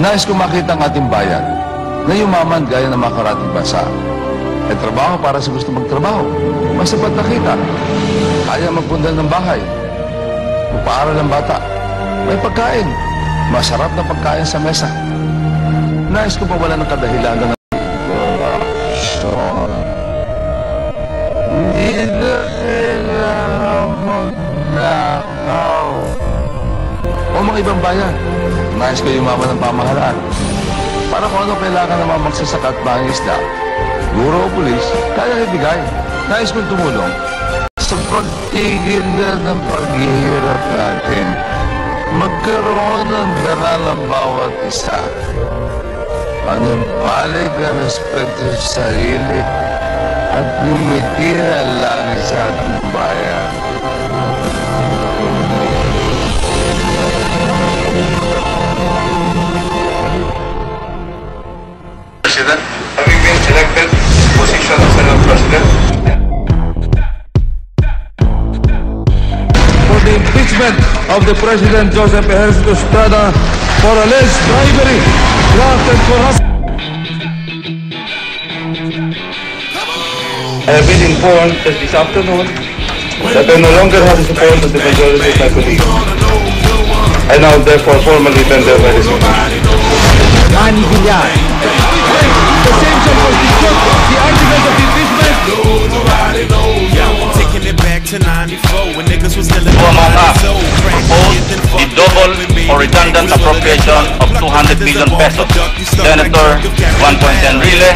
Nais ko makita ang ating bayan na yumaman gaya ng mga karating bansa. May trabaho para sa gusto magtrabaho. May sapat na kita. Kaya magpundal ng bahay. Upaaral ng bata. May pagkain. Masarap na pagkain sa mesa. Nais ko mawala ng kadahilanan ng o mga ibang bayan. Nais ko yumaman ng pamahalaan. Para kung ano kailangan ng mga magsasaka at mangingisda, guro o pulis, kaya ibigay. Nais kong tumulong sa pagtigil na ng paghihirap natin. Magkaroon ng daral ang bawat isa. Panimpalig ang respeto sa sarili at lumitira lang sa ating bayan. President, having been elected to the position of Senate President, For the impeachment of the President Joseph Ejercito Estrada for alleged bribery, graft and corruption. I have been informed just this afternoon that I no longer have the support of the majority of my colleagues. I now therefore formally tender my resignation. Manny Villar. Essential for the articles of impeachment. Taking it back to 94 when niggas was still in Who among us proposed the double or redundant appropriation of 200 billion pesos? Senator Juan Ponce Enrile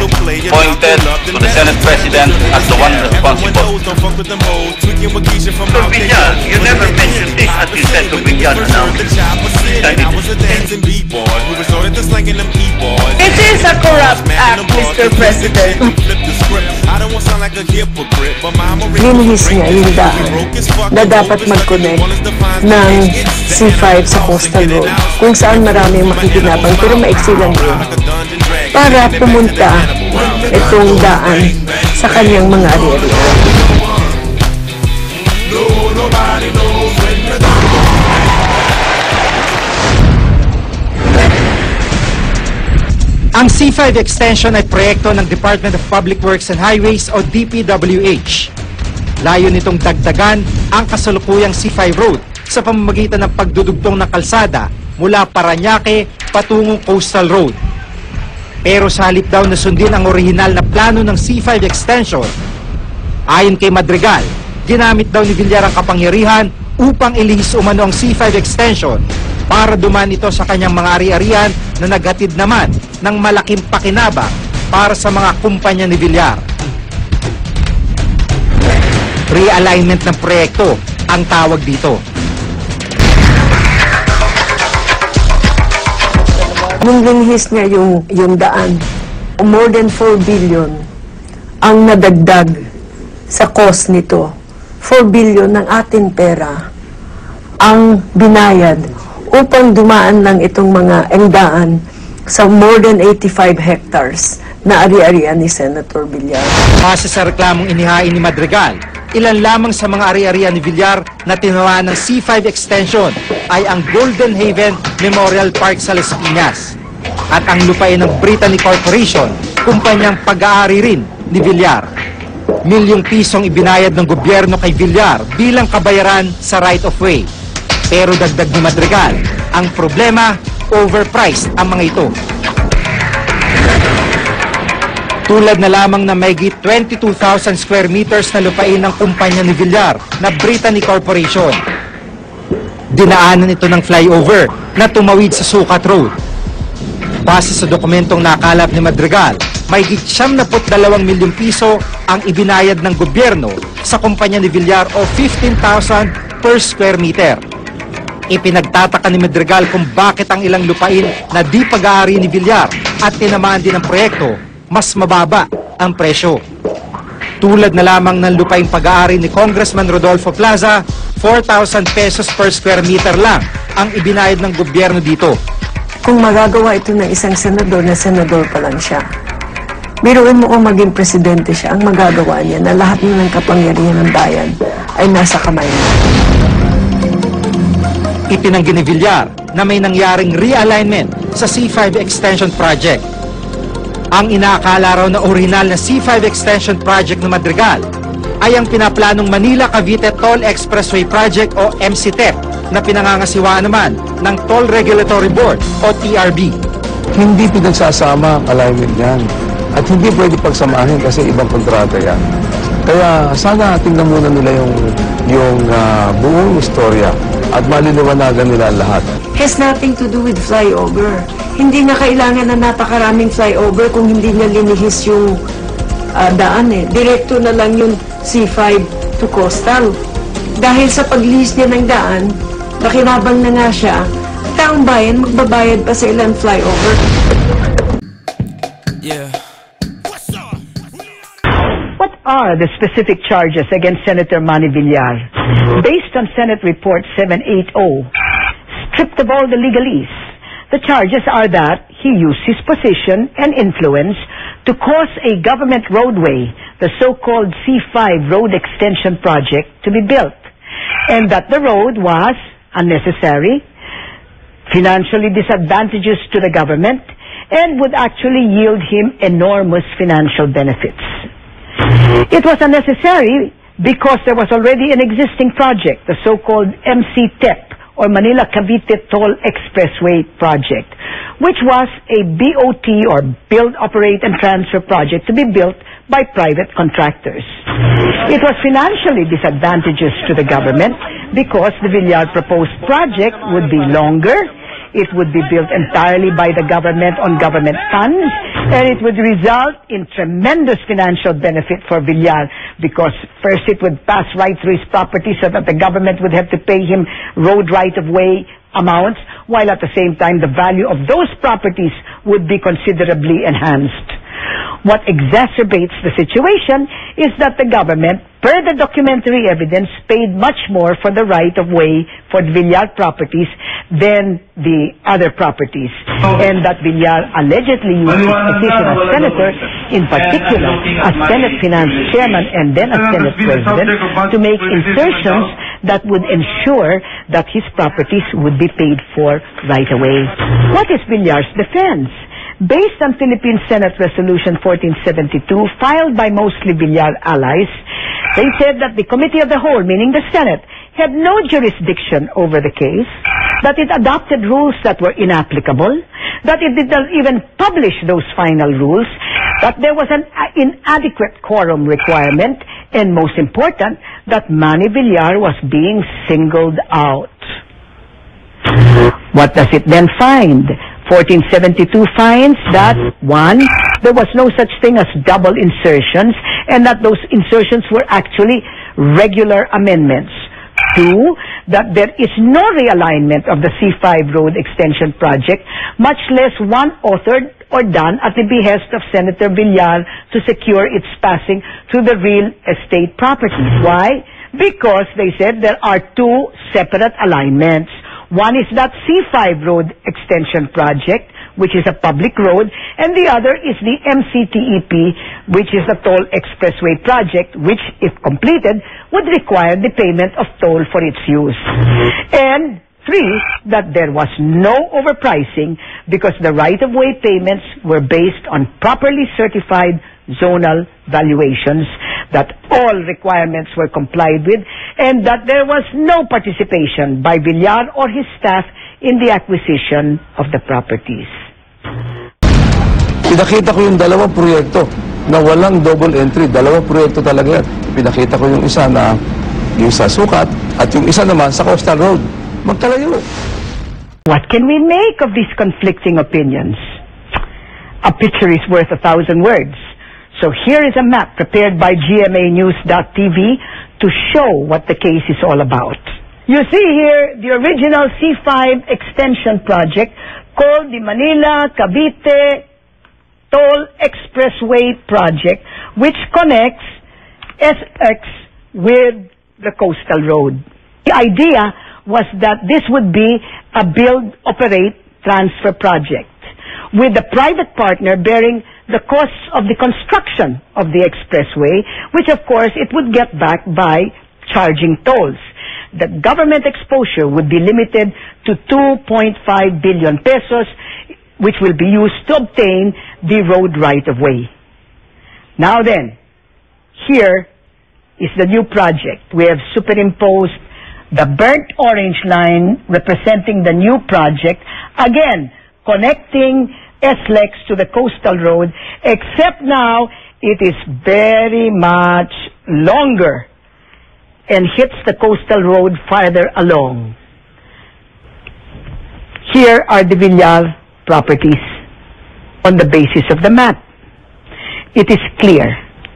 pointed to the Senate President as the one responsible. Dr. Villar, you never mentioned this until Senator Villar announced it. It is a corrupt act, Mr. President. Linihis niya yung daan na dapat mag-connect ng C5 sa Coastal Road kung saan maraming makikinabang pero maiksi lang yun para pumunta itong daan sa kanyang mga ari-arian. Ang C5 extension ay proyekto ng Department of Public Works and Highways o DPWH. Layo nitong dagdagan ang kasalukuyang C5 road sa pamamagitan ng pagdudugtong ng kalsada mula Parañaque patungong Coastal Road. Pero sa halip daw na sundin ang orihinal na plano ng C5 extension, ayon kay Madrigal, ginamit daw ni Villar ang kapangyarihan upang ilihis umano ang C5 extension para dumaan ito sa kanyang mga ari-arian na naghatid naman ng malaking pakinabang para sa mga kumpanya ni Villar. Realignment ng proyekto ang tawag dito. Nung linihis niya yung daan, more than 4 billion ang nadagdag sa cost nito. 4 billion ng ating pera ang binayad upang dumaan lang itong mga engdaan sa more than 85 hectares na ari-arian ni Senator Villar. Base sa reklamong inihain ni Madrigal, ilan lamang sa mga ari-arian ni Villar na tinawaan ng C5 extension ay ang Golden Haven Memorial Park sa Las Piñas at ang lupain ng Brittany Corporation, kumpanyang pag-aari rin ni Villar. Milyong pisong ibinayad ng gobyerno kay Villar bilang kabayaran sa right-of-way. Pero dagdag ni Madrigal, ang problema, overpriced ang mga ito. Tulad na lamang na mayigit 22,000 square meters na lupain ng kumpanya ni Villar na Brittany Corporation. Dinaanan ito ng flyover na tumawid sa Sukat Road. Base sa dokumentong nakalap ni Madrigal, mayigit 72 milyong piso ang ibinayad ng gobyerno sa kumpanya ni Villar o 15,000 per square meter. Ipinagtataka ni Madrigal kung bakit ang ilang lupain na di pag-aari ni Villar at tinamaan din ang proyekto, mas mababa ang presyo. Tulad na lamang ng lupaing pag-aari ni Congressman Rodolfo Plaza, 4,000 pesos per square meter lang ang ibinayad ng gobyerno dito. Kung magagawa ito ng isang senador na senador pa lang siya, biruin mo kung maging presidente siya, ang magagawa niya na lahat ng kapangyarihan ng bayan ay nasa kamay niya. Itinanggi ni Villar na may nangyaring realignment sa C5 Extension Project. Ang inaakala raw na original na C5 Extension Project ng Madrigal ay ang pinaplanong Manila-Cavite Toll Expressway Project o MCTEP na pinangangasiwaan naman ng Toll Regulatory Board o TRB. Hindi pinagsasama ang alignment niyan. At hindi pwede pagsamahin kasi ibang kontrata yan. Kaya sana tingnan muna nila yung buong istorya at maliliwanagan nila lahat. Has nothing to do with flyover. Hindi na kailangan na napakaraming flyover kung hindi niya linihis yung daan eh. Direkto na lang yung C5 to coastal. Dahil sa paglihis niya ng daan, nakinabang na nga siya, taong bayan magbabayad pa sa ilang flyover. Yeah. What are the specific charges against Senator Manny Villar? Based on Senate Report 780, stripped of all the legalese, the charges are that he used his position and influence to cause a government roadway, the so-called C5 Road Extension Project, to be built, and that the road was unnecessary, financially disadvantageous to the government, and would actually yield him enormous financial benefits. It was unnecessary because there was already an existing project, the so-called MCTEP, or Manila-Cavite Toll Expressway Project, which was a BOT, or Build, Operate, and Transfer project to be built by private contractors. It was financially disadvantageous to the government because the Villar proposed project would be longer, it would be built entirely by the government on government funds, and it would result in tremendous financial benefit for Villar because first it would pass right through his property so that the government would have to pay him road right-of-way amounts, while at the same time the value of those properties would be considerably enhanced. What exacerbates the situation is that the government, per the documentary evidence, paid much more for the right-of-way for the Villar properties than the other properties, and that Villar allegedly used his position as senator, in particular as Senate Finance Chairman and then as Senate President, to make insertions that would ensure that his properties would be paid for right away. What is Villar's defense? Based on Philippine Senate Resolution 1472, filed by mostly Villar allies, they said that the Committee of the Whole, meaning the Senate, had no jurisdiction over the case, that it adopted rules that were inapplicable, that it did not even publish those final rules, that there was an inadequate quorum requirement, and most important, that Manny Villar was being singled out. What does it then find? 1472 finds that, 1, there was no such thing as double insertions, and that those insertions were actually regular amendments. 2, that there is no realignment of the C5 road extension project, much less one authored or done at the behest of Senator Villar to secure its passing through the real estate properties. Why? Because they said there are 2 separate alignments. One is that C5 road extension project, which is a public road, and the other is the MCTEP, which is a toll expressway project, which, if completed, would require the payment of toll for its use. And 3, that there was no overpricing because the right-of-way payments were based on properly certified zonal valuations, that all requirements were complied with, and that there was no participation by Villar or his staff in the acquisition of the properties. Pinakita ko yung dalawang proyekto na walang double entry. Dalawang proyekto talaga yan. Pinakita ko yung isa na yung sa Sukat at yung isa naman sa Coastal Road. Magkalayo. What can we make of these conflicting opinions? A picture is worth 1,000 words. So here is a map prepared by GMAnews.tv to show what the case is all about. You see here the original C5 extension project called the Manila-Cavite Toll Expressway Project, which connects SX with the coastal road. The idea was that this would be a build, operate, transfer project, with the private partner bearing the costs of the construction of the expressway, which of course it would get back by charging tolls. The government exposure would be limited to 2.5 billion pesos, which will be used to obtain the road right-of-way. Now then, here is the new project. We have superimposed the burnt orange line representing the new project, again, connecting SLEX to the coastal road, except now it is very much longer and hits the coastal road farther along. Here are the Villar properties on the basis of the map. It is clear,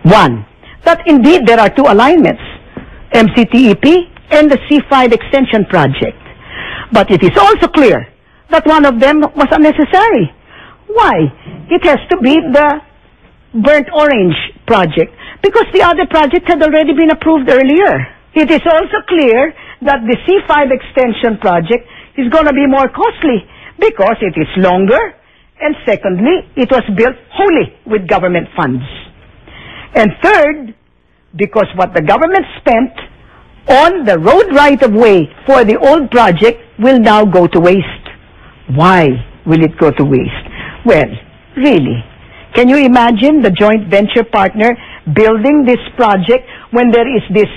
one, that indeed there are two alignments, MCTEP and the C5 extension project. But it is also clear that one of them was unnecessary. Why? It has to be the burnt orange project, because the other project had already been approved earlier. It is also clear that the C5 extension project is going to be more costly because it is longer, and secondly, it was built wholly with government funds. And third, because what the government spent on the road right-of-way for the old project will now go to waste. Why will it go to waste? Well, really, can you imagine the joint venture partner building this project when there is this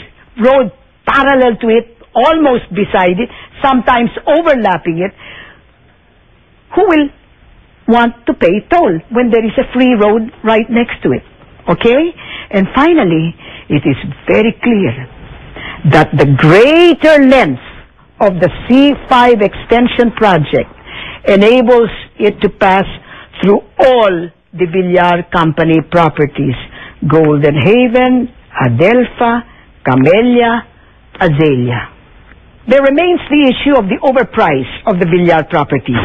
road parallel to it, almost beside it, sometimes overlapping it? Who will want to pay toll when there is a free road right next to it? Okay? And finally, it is very clear that the greater length of the C5 extension project enables it to pass through all the Villar Company properties: Golden Haven, Adelpha, Camellia, Azalea. There remains the issue of the overprice of the Villar properties.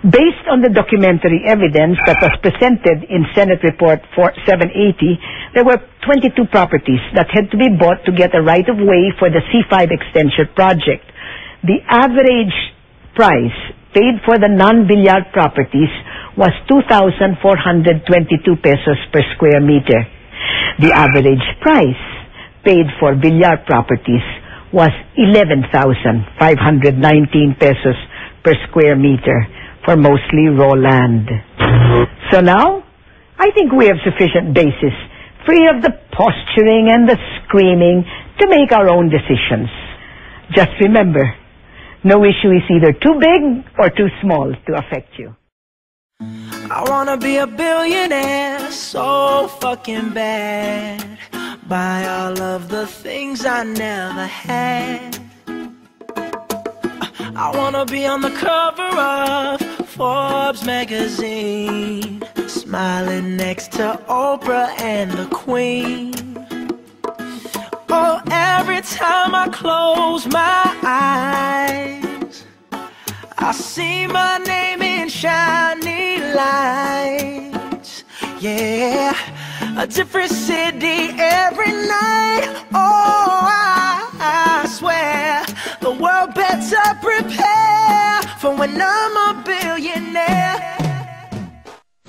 Based on the documentary evidence that was presented in Senate Report 780, there were 22 properties that had to be bought to get a right-of-way for the C5 extension project. The average price paid for the non-Villar properties was 2,422 pesos per square meter. The average price paid for Villar properties was 11,519 pesos per square meter for mostly raw land. So now, I think we have sufficient basis, free of the posturing and the screaming, to make our own decisions. Just remember, no issue is either too big or too small to affect you. I wanna be a billionaire so fucking bad. Buy all of the things I never had. I wanna be on the cover of Forbes magazine, smiling next to Oprah and the Queen. Oh, every time I close my eyes, I see my name in shiny lights. Yeah, a different city every night. Oh, I swear the world better prepare for when I'm a billionaire.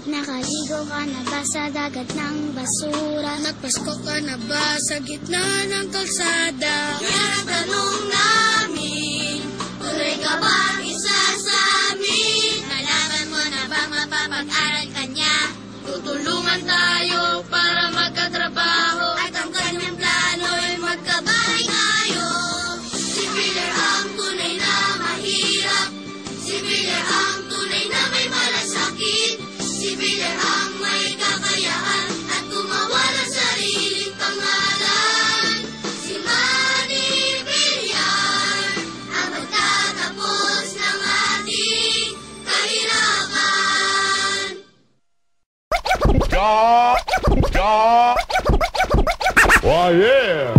Nakaligo ka na ba sa dagat ng basura? Nagpasko ka na ba sa gitna ng kalsada? Yan ang tanong namin, tuloy ka ba isa sa amin? Kailangan mo na ba mapapag-aral ka niya? Tutulungan tayo para magkatrabaho, at ang kanyang plano ay magkabahay tayo. Si Villar ang tunay na mahirap, si Villar ang tunay na may malasakit, si Villar ang may kakayahan at gumawa ng sariling pangalan. Si Manny Villar ang magtatapos ng ating kahirapan. Why, yeah!